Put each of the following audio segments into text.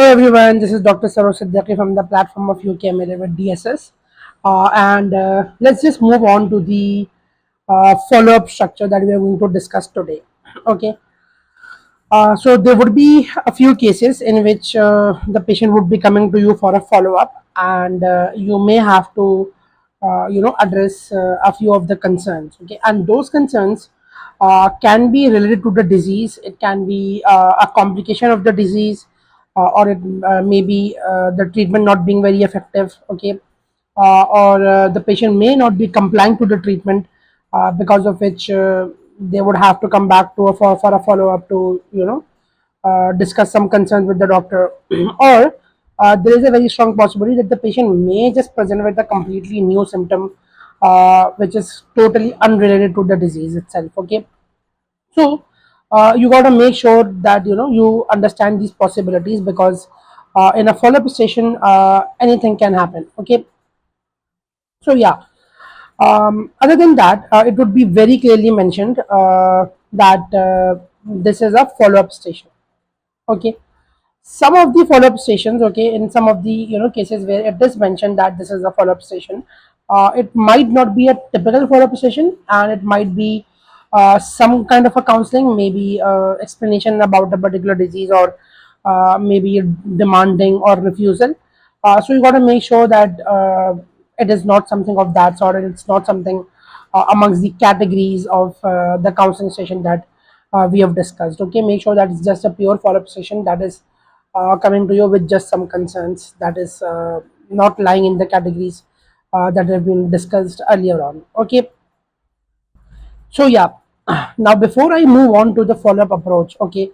everyone, this is Dr. Saroj Siddiqui from the platform of UKMLA with DSS. And let's just move on to the follow-up structure that we are going to discuss today. Okay, so there would be a few cases in which the patient would be coming to you for a follow-up, and you may have to, address a few of the concerns. Okay, and those concerns can be related to the disease. It can be a complication of the disease, or it may be the treatment not being very effective. Okay, or the patient may not be complying to the treatment, because of which they would have to come back to for a follow up to discuss some concerns with the doctor. Or there is a very strong possibility that the patient may just present with a completely new symptom, which is totally unrelated to the disease itself. Okay, so you got to make sure that you understand these possibilities, because in a follow-up session anything can happen. Okay, so yeah, other than that, it would be very clearly mentioned that this is a follow-up station. Okay, some of the follow-up stations, okay, in some of the cases where it is mentioned that this is a follow-up station, it might not be a typical follow-up station, and it might be some kind of a counseling, maybe explanation about a particular disease, or maybe demanding or refusal. So you got to make sure that it is not something of that sort, and it's not something amongst the categories of the counseling session that we have discussed. Okay, make sure that it's just a pure follow-up session that is coming to you with just some concerns, that is not lying in the categories that have been discussed earlier on. Okay, so yeah, now before I move on to the follow-up approach, okay,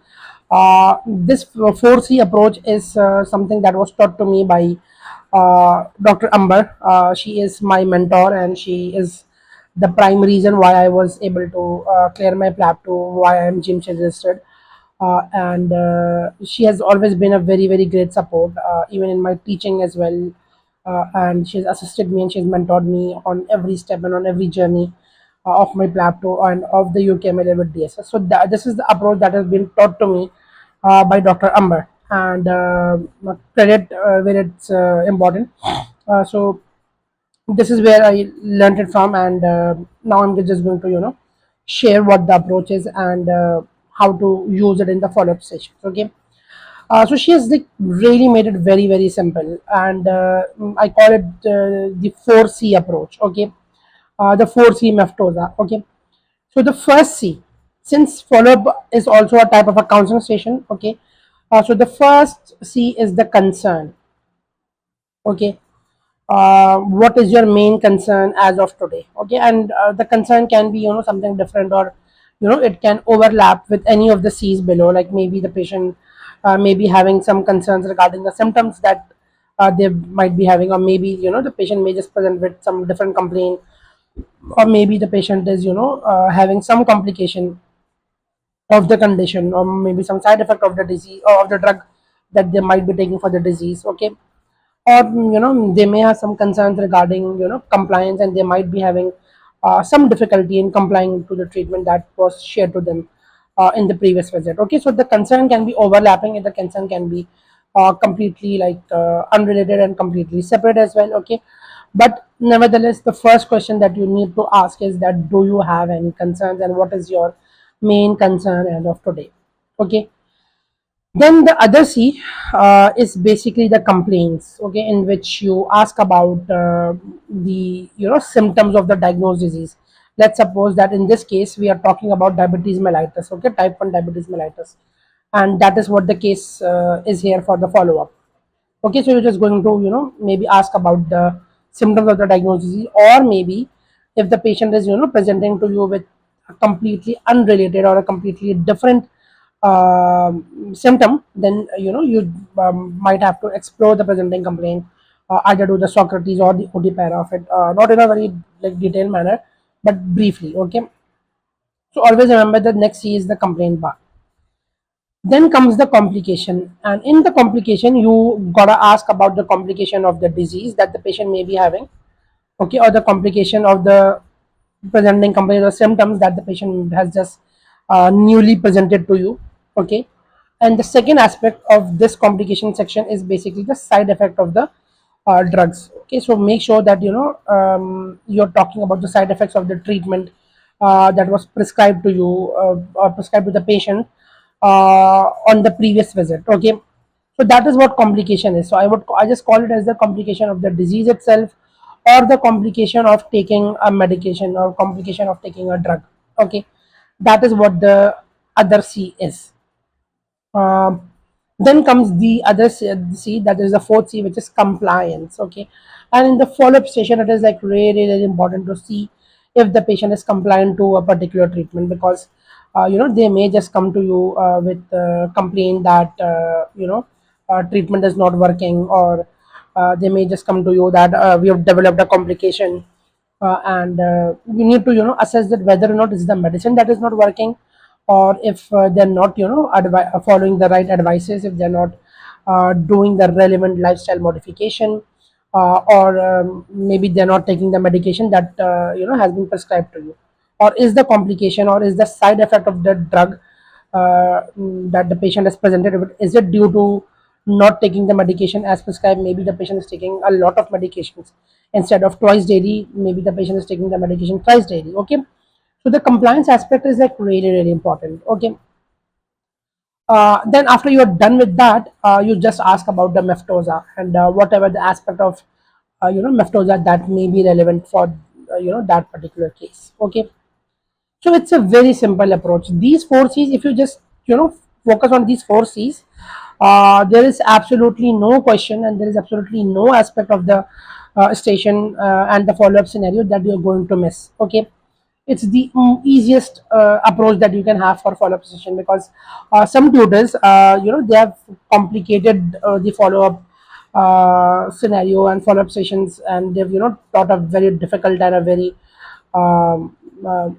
this 4C approach is something that was taught to me by Dr. Amber. She is my mentor, and she is the prime reason why I was able to clear my PLAB 2, why I am GYM registered. And she has always been a very, very great support, even in my teaching as well. And she's assisted me, and she's mentored me on every step and on every journey of my plateau and of the UKMLA with DSS. So this is the approach that has been taught to me by Dr. Amber, and credit where it's important. So this is where I learned it from, and now I'm just going to share what the approach is, and how to use it in the follow-up sessions. Okay, so she has like really made it very, very simple, and I call it the 4C approach. Okay, the 4C maftosa. Okay, so the first C, since follow-up is also a type of a counseling session. Okay, so the first C is the concern. Okay, what is your main concern as of today? Okay, and the concern can be something different, or it can overlap with any of the C's below, like maybe the patient may be having some concerns regarding the symptoms that they might be having, or maybe the patient may just present with some different complaint, or maybe the patient is having some complication of the condition, or maybe some side effect of the disease or of the drug that they might be taking for the disease. Okay, or they may have some concerns regarding compliance, and they might be having some difficulty in complying to the treatment that was shared to them in the previous visit. Okay, so the concern can be overlapping, and the concern can be completely like unrelated and completely separate as well. Okay, but nevertheless, the first question that you need to ask is that, do you have any concerns, and what is your main concern as of today? Okay, then the other C is basically the complaints, okay, in which you ask about the symptoms of the diagnosed disease. Let's suppose that in this case we are talking about diabetes mellitus, okay, type 1 diabetes mellitus, and that is what the case is here for the follow up. Okay, so you're just going to maybe ask about the symptoms of the diagnosed disease, or maybe if the patient is presenting to you with a completely unrelated or a completely different symptom, then you might have to explore the presenting complaint, either do the Socrates or the OD para of it, not in a very like detailed manner, but briefly. Okay, so always remember that next C is the complaint bar. Then comes the complication, and in the complication you gotta ask about the complication of the disease that the patient may be having. Okay, or the complication of the presenting complaint or symptoms that the patient has just newly presented to you. Okay, And the second aspect of this complication section is basically the side effect of the drugs. Okay, so make sure that you're talking about the side effects of the treatment that was prescribed to you or prescribed to the patient on the previous visit. Okay, so that is what complication is. So I just call it as the complication of the disease itself, or the complication of taking a medication, or complication of taking a drug. Okay, that is what the other C is. um, then comes the other C, that is the fourth C, which is compliance. Okay, and in the follow-up station, it is like really, really important to see if the patient is compliant to a particular treatment, because they may just come to you with complaint that treatment is not working, or they may just come to you that we have developed a complication, and we need to assess that whether or not it's the medicine that is not working, or if they're not following the right advices, if they're not doing the relevant lifestyle modification, or maybe they're not taking the medication that has been prescribed to you, or is the complication, or is the side effect of the drug that the patient has presented with, is it due to not taking the medication as prescribed? Maybe the patient is taking a lot of medications instead of twice daily. Maybe the patient is taking the medication twice daily. Okay, so the compliance aspect is like really, really important. Okay, then after you're done with that, you just ask about the meftosa, and whatever the aspect of meftosa that may be relevant for that particular case. Okay, so it's a very simple approach. These four C's, if you just focus on these four C's, there is absolutely no question, and there is absolutely no aspect of the station and the follow-up scenario that you're going to miss. Okay, it's the easiest approach that you can have for follow-up session, because some tutors, they have complicated the follow-up scenario and follow-up sessions, and they've taught a very difficult and a very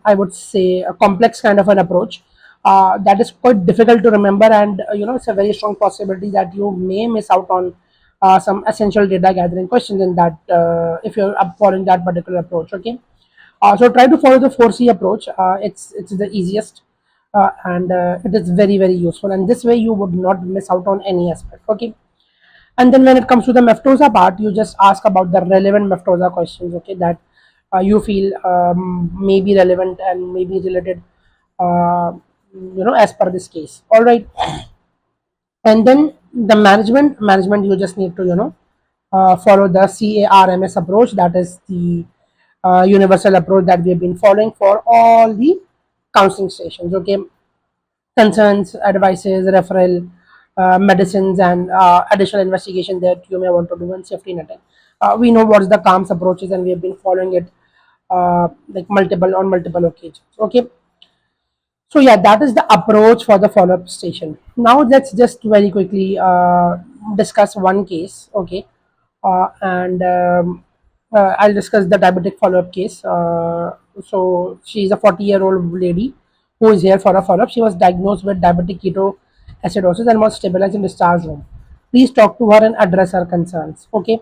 I would say a complex kind of an approach that is quite difficult to remember, and it's a very strong possibility that you may miss out on some essential data gathering questions in that, if you're up following that particular approach. Okay, so try to follow the 4C approach. It's the easiest, and it is very, very useful, and this way you would not miss out on any aspect. Okay, and then when it comes to the meftosa part, you just ask about the relevant meftosa questions. Okay, that you feel may be relevant and may be related, as per this case. All right, and then the management, you just need to follow the CARMS approach. That is the universal approach that we have been following for all the counseling stations. Okay, concerns, advices, referral, medicines, and additional investigation that you may want to do, and safety netting. We know what is the CARMS approaches, and we have been following it like multiple occasions. Okay, so yeah, that is the approach for the follow-up station. Now let's just very quickly discuss one case. Okay, and I'll discuss the diabetic follow-up case. So she's a 40-year-old lady who is here for a follow-up. She was diagnosed with diabetic ketoacidosis and was stabilized in discharge room. Please talk to her and address her concerns. Okay,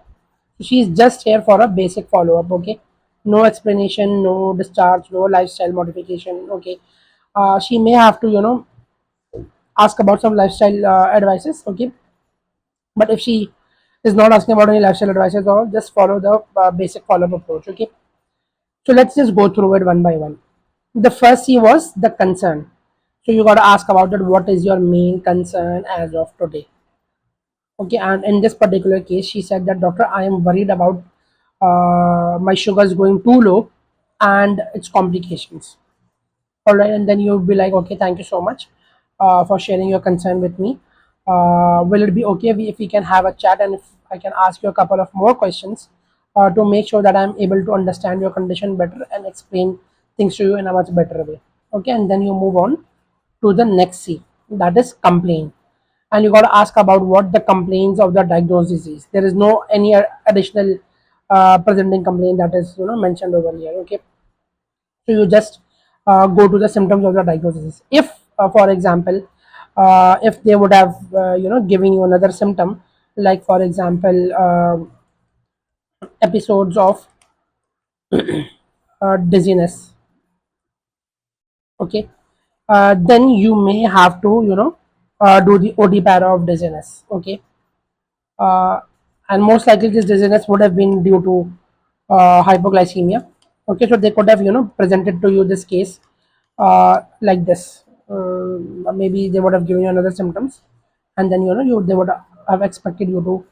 so she's just here for a basic follow-up. Okay, no explanation, no discharge, no lifestyle modification. Okay, she may have to ask about some lifestyle advices. Okay, but if she is not asking about any lifestyle advices, or just follow the basic follow-up approach. Okay, so let's just go through it one by one. The first C was the concern. So you got to ask about that, what is your main concern as of today? Okay, and in this particular case, she said that, doctor, I am worried about my sugars going too low and its complications. All right, and then you'll be like, okay, thank you so much for sharing your concern with me. Will it be okay if we can have a chat, and if I can ask you a couple of more questions to make sure that I'm able to understand your condition better and explain things to you in a much better way? Okay, and then you move on to the next C, that is complaint, and you got to ask about what the complaints of the diagnosed disease. There is no any additional presenting complaint that is mentioned over here. Okay, so you just go to the symptoms of the diagnosis. If for example, if they would have giving you another symptom, like for example, episodes of dizziness. Okay, then you may have to do the OD para of dizziness. Okay, uh, and most likely this dizziness would have been due to hypoglycemia. Okay, so they could have presented to you this case like this. Maybe they would have given you another symptoms, and then they would have expected you to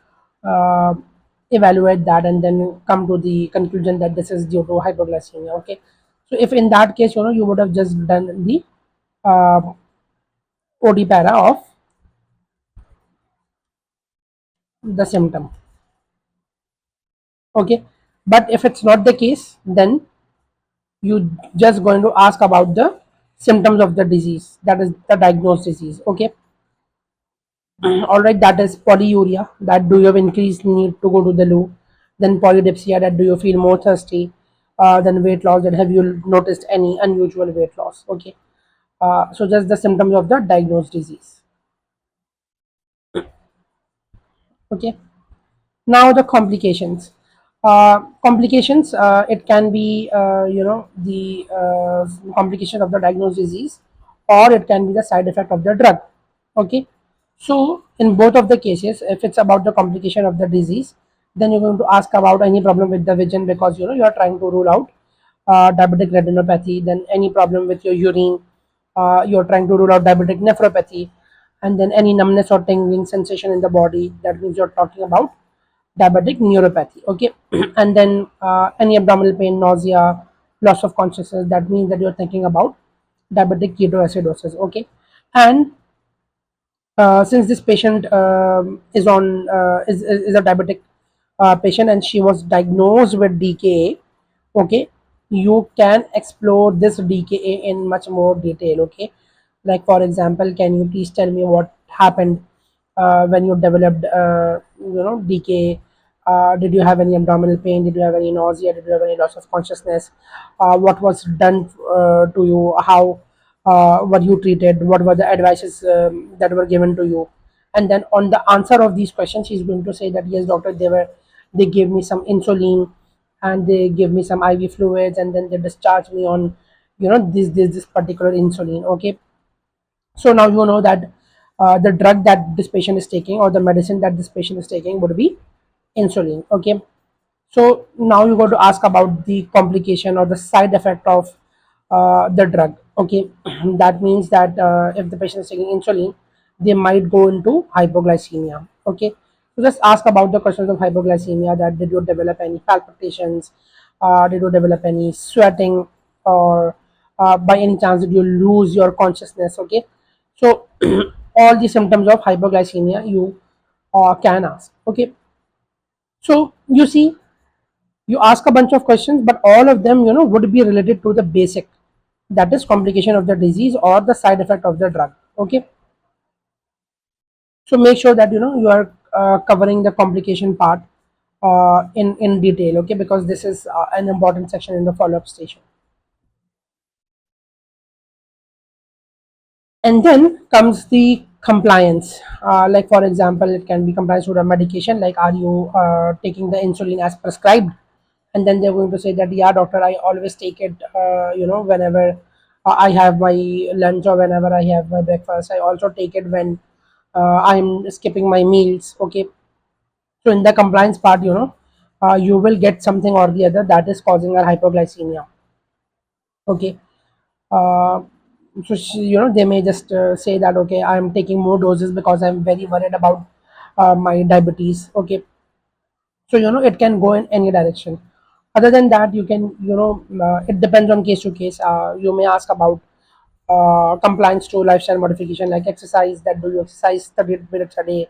evaluate that and then come to the conclusion that this is due to hypoglycemia. Okay, so if in that case you would have just done the uh, OD para of the symptom. Okay, but if it's not the case, then you just going to ask about the symptoms of the disease, that is the diagnosed disease. Okay, all right, that is polyuria, that do you have increased need to go to the loo. Then polydipsia, that do you feel more thirsty. Then weight loss, that have you noticed any unusual weight loss. Okay, so just the symptoms of the diagnosed disease. Okay, now the complications. Complications, it can be the complication of the diagnosed disease, or it can be the side effect of the drug. Okay, so in both of the cases, if it's about the complication of the disease, then you're going to ask about any problem with the vision, because you are trying to rule out diabetic retinopathy. Then any problem with your urine, you're trying to rule out diabetic nephropathy. And then any numbness or tingling sensation in the body, that means you're talking about diabetic neuropathy. Okay, and then any abdominal pain, nausea, loss of consciousness, that means that you're thinking about diabetic ketoacidosis. Okay, and since this patient is a diabetic patient and she was diagnosed with DKA. Okay, you can explore this DKA in much more detail. Okay, like for example, can you please tell me what happened when you developed DKA? Did you have any abdominal pain? Did you have any nausea? Did you have any loss of consciousness? What was done to you? How were you treated? What were the advices that were given to you? And then on the answer of these questions, she's going to say that yes, doctor, they gave me some insulin, and they gave me some IV fluids, and then they discharged me on this particular insulin. Okay, so now you know that the drug that this patient is taking, or the medicine that this patient is taking, would be insulin. Okay, so now you got to ask about the complication or the side effect of the drug. Okay, that means that if the patient is taking insulin, they might go into hypoglycemia. Okay, so just ask about the questions of hypoglycemia. That did you develop any palpitations? Did you develop any sweating, or by any chance did you lose your consciousness? Okay, so all the symptoms of hypoglycemia you can ask. Okay, so you see, you ask a bunch of questions, but all of them would be related to the basic, that is complication of the disease or the side effect of the drug. Okay, so make sure that you are covering the complication part in detail. Okay, because this is an important section in the follow-up station. And then comes the compliance. Like for example, it can be compliance with a medication, like are you taking the insulin as prescribed? And then they're going to say that yeah, doctor, I always take it whenever I have my lunch, or whenever I have my breakfast. I also take it when I'm skipping my meals. Okay, so in the compliance part, you will get something or the other that is causing a hypoglycemia. Okay, uh, so they may just say that okay, I'm taking more doses because I'm very worried about my diabetes. Okay, so it can go in any direction. Other than that, you can it depends on case to case. You may ask about compliance to lifestyle modification, like exercise, that do you exercise 30 minutes a day.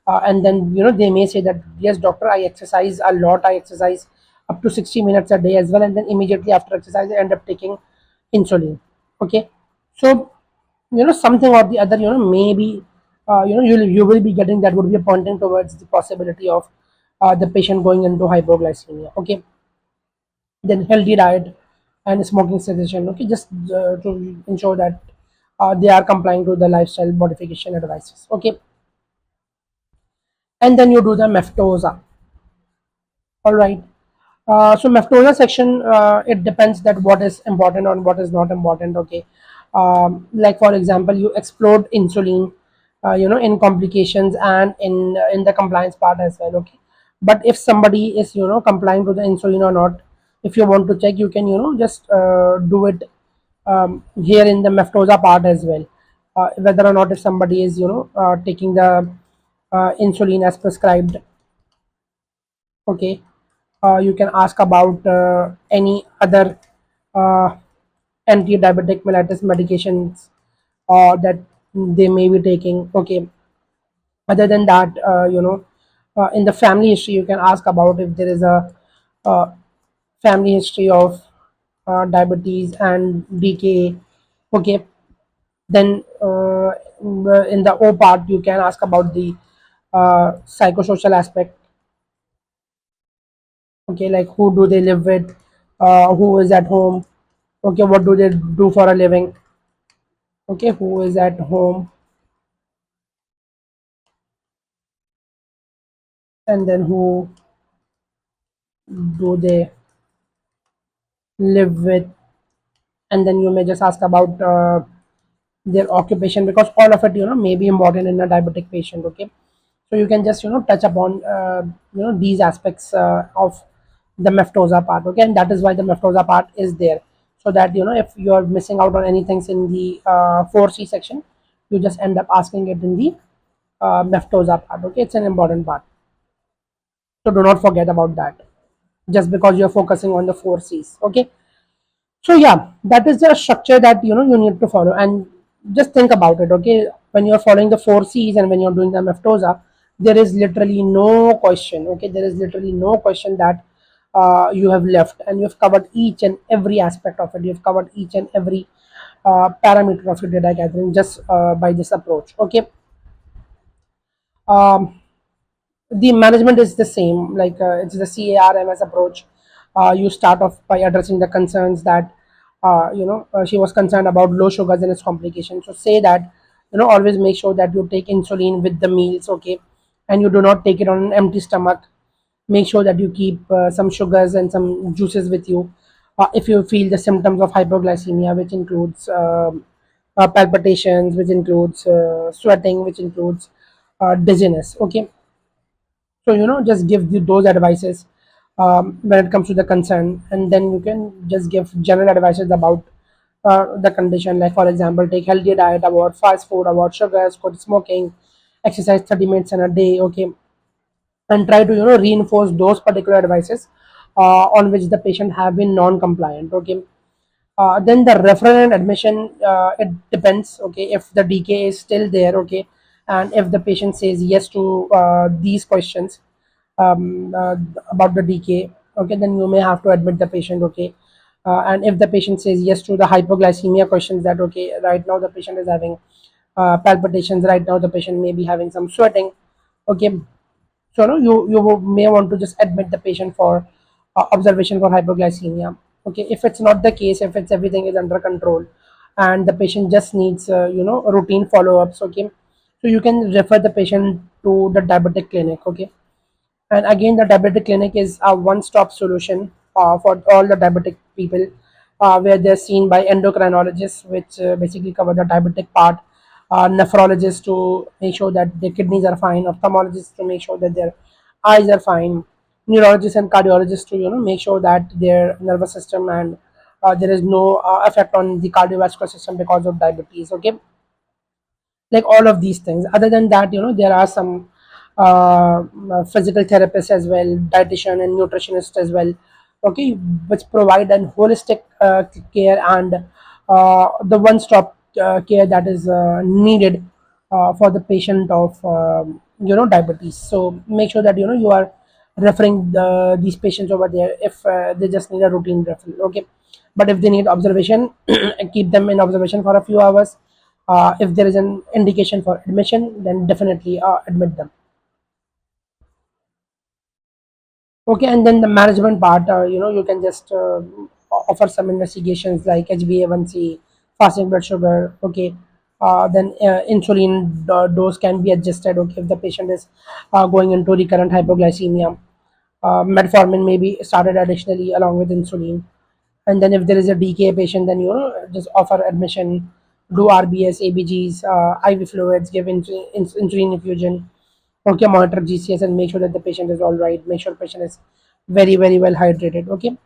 And then they may say that yes, doctor, I exercise a lot, I exercise up to 60 minutes a day as well, and then immediately after exercise I end up taking insulin. Okay, so something or the other, maybe you will be getting, that would be pointing towards the possibility of the patient going into hypoglycemia. Okay, then healthy diet and smoking cessation. Okay, just to ensure that they are complying to the lifestyle modification advices. Okay, and then you do the meftosa. All right. So meftosa section, it depends that what is important or what is not important. Okay, like for example, you explode insulin, in complications and in the compliance part as well. Okay, but if somebody is complying to the insulin or not, if you want to check, you can just do it here in the meftosa part as well, whether or not if somebody is taking the insulin as prescribed. Okay, you can ask about any other uh, anti-diabetic mellitus medications that they may be taking. Okay, other than that, in the family history, you can ask about if there is a uh, family history of diabetes and DKA. Okay, then in the O part, you can ask about the psychosocial aspect. Okay, like who do they live with, who is at home, okay, what do they do for a living, okay, who is at home, and then who do they live with, and then you may just ask about their occupation, because all of it may be important in a diabetic patient. Okay, so you can just touch upon these aspects of the meftosa part. Okay, and that is why the meftosa part is there, so that if you're missing out on anything in the 4C section, you just end up asking it in the meftosa part. Okay, it's an important part, so do not forget about that just because you're focusing on the 4Cs. Okay, so yeah, that is the structure that you need to follow, and just think about it. Okay, when you're following the 4Cs and when you're doing the meftosa, there is literally no question. Okay, there is literally no question that you have left, and you've covered each and every aspect of it. You've covered each and every parameter of your data gathering just by this approach. Okay, um, the management is the same, like it's the CARMS approach. You start off by addressing the concerns that she was concerned about low sugars and its complications. So say that always make sure that you take insulin with the meals. Okay, and you do not take it on an empty stomach. Make sure that you keep some sugars and some juices with you. If you feel the symptoms of hypoglycemia, which includes palpitations, which includes sweating, which includes dizziness. Okay, so just give those advices when it comes to the concern, and then you can just give general advices about the condition, like for example, take healthy diet, avoid fast food, avoid sugars, quit smoking, exercise 30 minutes in a day. Okay, and try to reinforce those particular advices on which the patient have been non-compliant. Okay, then the referral and admission, it depends. Okay, if the DK is still there, okay, and if the patient says yes to these questions about the DK, okay, then you may have to admit the patient. Okay, and if the patient says yes to the hypoglycemia questions, that okay, right now the patient is having palpitations, right now the patient may be having some sweating. Okay, so no, you may want to just admit the patient for observation for hypoglycemia. Okay, if it's not the case, if it's everything is under control, and the patient just needs routine follow-ups. Okay, so you can refer the patient to the diabetic clinic. Okay, and again, the diabetic clinic is a one-stop solution for all the diabetic people, where they're seen by endocrinologists, which basically cover the diabetic part, nephrologists to make sure that their kidneys are fine, ophthalmologists to make sure that their eyes are fine, neurologists and cardiologists to make sure that their nervous system and there is no effect on the cardiovascular system because of diabetes. Okay, like all of these things. Other than that, there are some physical therapists as well, dietitian and nutritionist as well. Okay, which provide an holistic care and the one stop care that is needed for the patient of diabetes. So make sure that you are referring these patients over there if they just need a routine referral. Okay, but if they need observation, keep them in observation for a few hours. If there is an indication for admission, then definitely admit them. Okay, and then the management part, you can just offer some investigations like HbA1c, fasting blood sugar. Okay, then insulin dose can be adjusted. Okay, if the patient is going into recurrent hypoglycemia, metformin may be started additionally along with insulin. And then if there is a DKA patient, then just offer admission do RBS, ABGs, IV fluids, give insulin infusion, okay, monitor GCS and make sure that the patient is all right, make sure patient is very, very well hydrated, okay.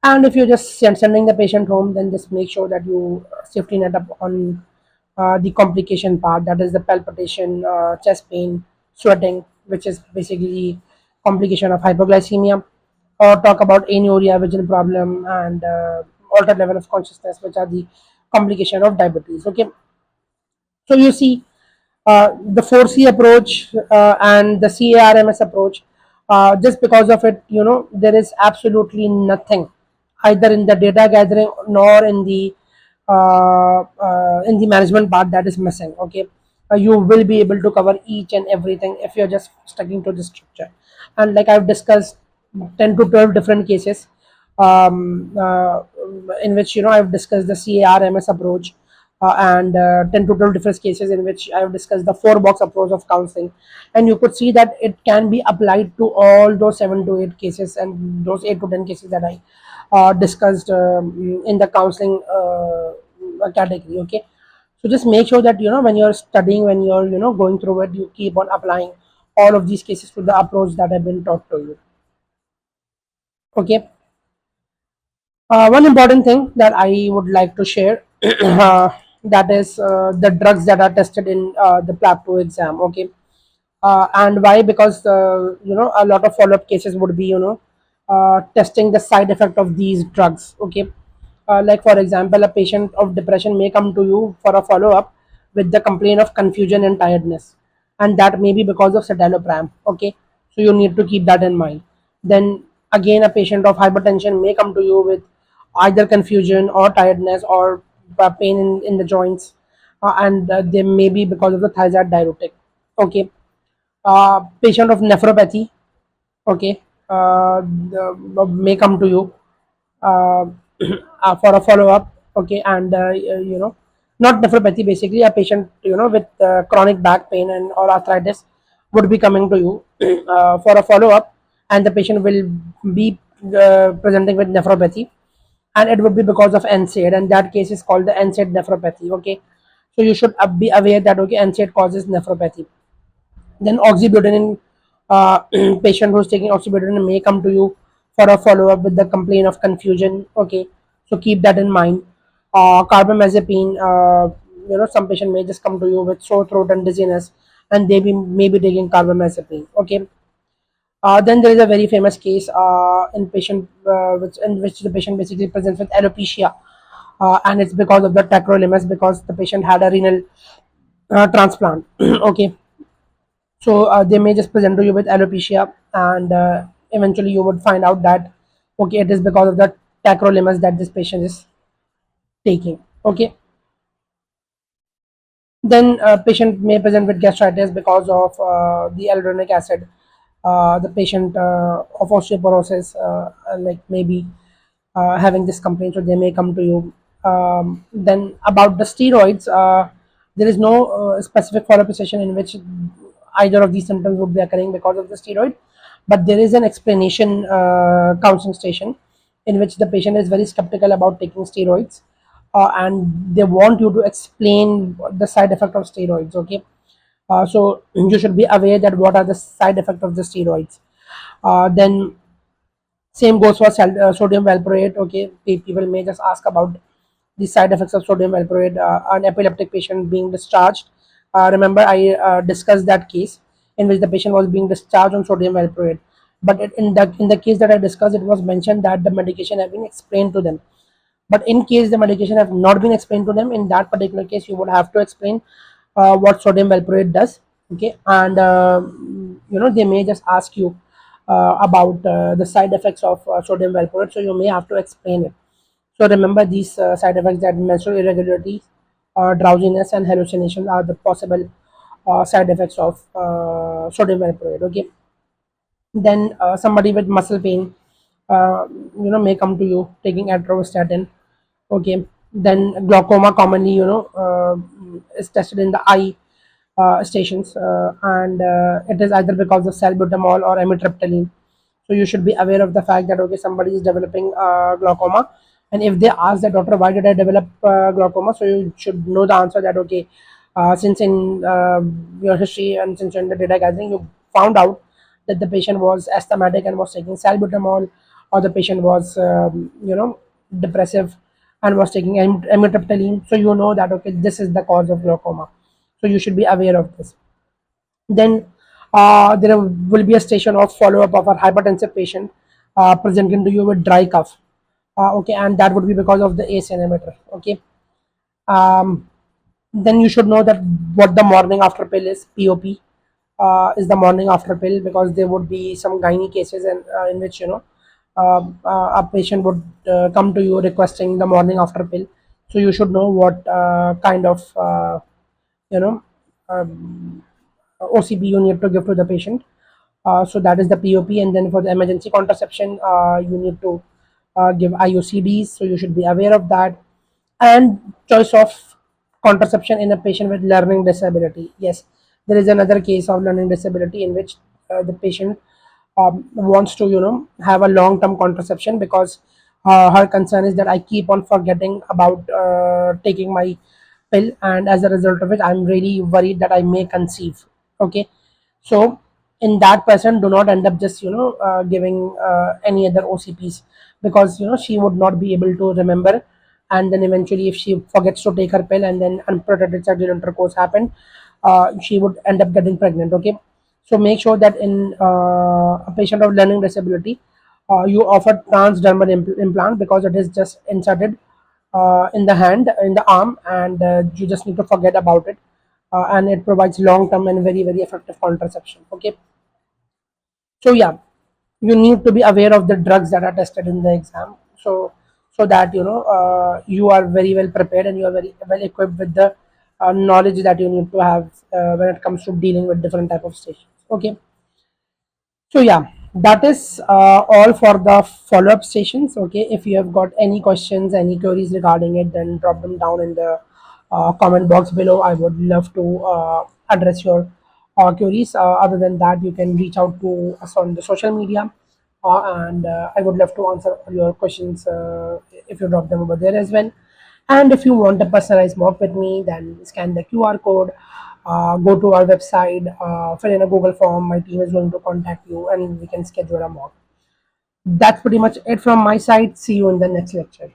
And if you're just sending the patient home, then just make sure that you safety net up on the complication part, that is the palpitation, chest pain, sweating, which is basically complication of hypoglycemia, or talk about anuria, vision problem, and altered level of consciousness, which are the complication of diabetes. Okay, so you see, the 4C approach and the CARMS approach, just because of it, there is absolutely nothing either in the data gathering nor in the management part that is missing. Okay, you will be able to cover each and everything if you're just sticking to the structure. And like I've discussed, 10 to 12 different cases, um, uh, in which I've discussed the CARMS approach, and 10 to 12 different cases in which I've discussed the four box approach of counseling, and you could see that it can be applied to all those 7 to 8 cases and those 8 to 10 cases that I discussed in the counseling category. Okay, so just make sure that when you're studying, when you're going through it, you keep on applying all of these cases to the approach that have been taught to you. Okay. One important thing that I would like to share, that is the drugs that are tested in the PLAB2 exam. Okay, and why? Because a lot of follow-up cases would be testing the side effect of these drugs. Okay, like for example, a patient of depression may come to you for a follow-up with the complaint of confusion and tiredness, and that may be because of citalopram. Okay, so you need to keep that in mind. Then again, a patient of hypertension may come to you with either confusion or tiredness or pain in the joints, and they may be because of the thiazide diuretic. Okay, patient of nephropathy, okay, may come to you uh, for a follow up. Okay, and not nephropathy, basically a patient with chronic back pain and or arthritis would be coming to you for a follow up, and the patient will be presenting with nephropathy, and it would be because of NSAID, and that case is called the NSAID nephropathy. Okay, so you should be aware that okay, NSAID causes nephropathy. Then oxybutynin, patient who's taking oxybutynin may come to you for a follow up with the complaint of confusion. Okay, so keep that in mind. Carbamazepine, some patient may just come to you with sore throat and dizziness, and they may be taking carbamazepine. Okay. Then there is a very famous case in which the patient basically presents with alopecia, and it's because of the tacrolimus, because the patient had a renal transplant. Okay, so they may just present to you with alopecia, and eventually you would find out that okay, it is because of the tacrolimus that this patient is taking. Okay, then patient may present with gastritis because of the hyaluronic acid. The patient of osteoporosis, like maybe having this complaint, so they may come to you. Then about the steroids, there is no specific follow-up session in which either of these symptoms would be occurring because of the steroid, but there is an explanation counseling station in which the patient is very skeptical about taking steroids, and they want you to explain the side effect of steroids. Okay, so you should be aware that what are the side effects of the steroids. Then same goes for sodium valproate. Okay, people may just ask about the side effects of sodium valproate. An epileptic patient being discharged. Remember, I discussed that case in which the patient was being discharged on sodium valproate. But in the case that I discussed, it was mentioned that the medication have been explained to them. But in case the medication have not been explained to them, in that particular case, you would have to explain what sodium valproate does. Okay, and they may just ask you about the side effects of sodium valproate, so you may have to explain it. So remember these side effects, that menstrual irregularity, drowsiness, and hallucination are the possible side effects of sodium valproate. Okay, then somebody with muscle pain, may come to you taking atorvastatin. Okay, then glaucoma commonly, is tested in the eye stations, and it is either because of salbutamol or amitriptyline. So you should be aware of the fact that okay, somebody is developing glaucoma, And if they ask the doctor, why did I develop glaucoma, so you should know the answer that okay, since in your history and since in the data gathering you found out that the patient was asthmatic and was taking salbutamol, or the patient was depressive and was taking amitriptyline, so you know that okay, this is the cause of glaucoma, so you should be aware of this. Then there will be a station of follow-up of a hypertensive patient presenting to you with dry cough. Okay, and that would be because of the ACE inhibitor. Okay, um, then you should know that what the morning after pill is. POP is the morning after pill, because there would be some gynae cases in which a patient would come to you requesting the morning after pill. So you should know what kind of you know um, OCP you need to give to the patient. So that is the POP. And then for the emergency contraception, you need to give IUCDs. So you should be aware of that. And choice of contraception in a patient with learning disability. Yes, there is another case of learning disability in which the patient wants to have a long term contraception, because her concern is that I keep on forgetting about taking my pill, and as a result of it I'm really worried that I may conceive. Okay, so in that person, do not end up just giving any other OCPs, because she would not be able to remember, and then eventually if she forgets to take her pill and then unprotected sexual intercourse happened, she would end up getting pregnant. Okay, so make sure that in a patient of learning disability, you offer transdermal implant, because it is just inserted in the hand, in the arm, and you just need to forget about it, and it provides long term and very very effective contraception. Okay, so yeah, you need to be aware of the drugs that are tested in the exam, so that you are very well prepared and you are very well equipped with the knowledge that you need to have when it comes to dealing with different type of stations. Okay, so yeah, that is all for the follow-up sessions. Okay, if you have got any questions, any queries regarding it, then drop them down in the comment box below. I would love to address your queries. Other than that, you can reach out to us on the social media, and I would love to answer all your questions if you drop them over there as well. And if you want a personalized mock with me, then scan the QR code, go to our website, fill in a Google form. My team is going to contact you and we can schedule a mock. That's pretty much it from my side. See you in the next lecture.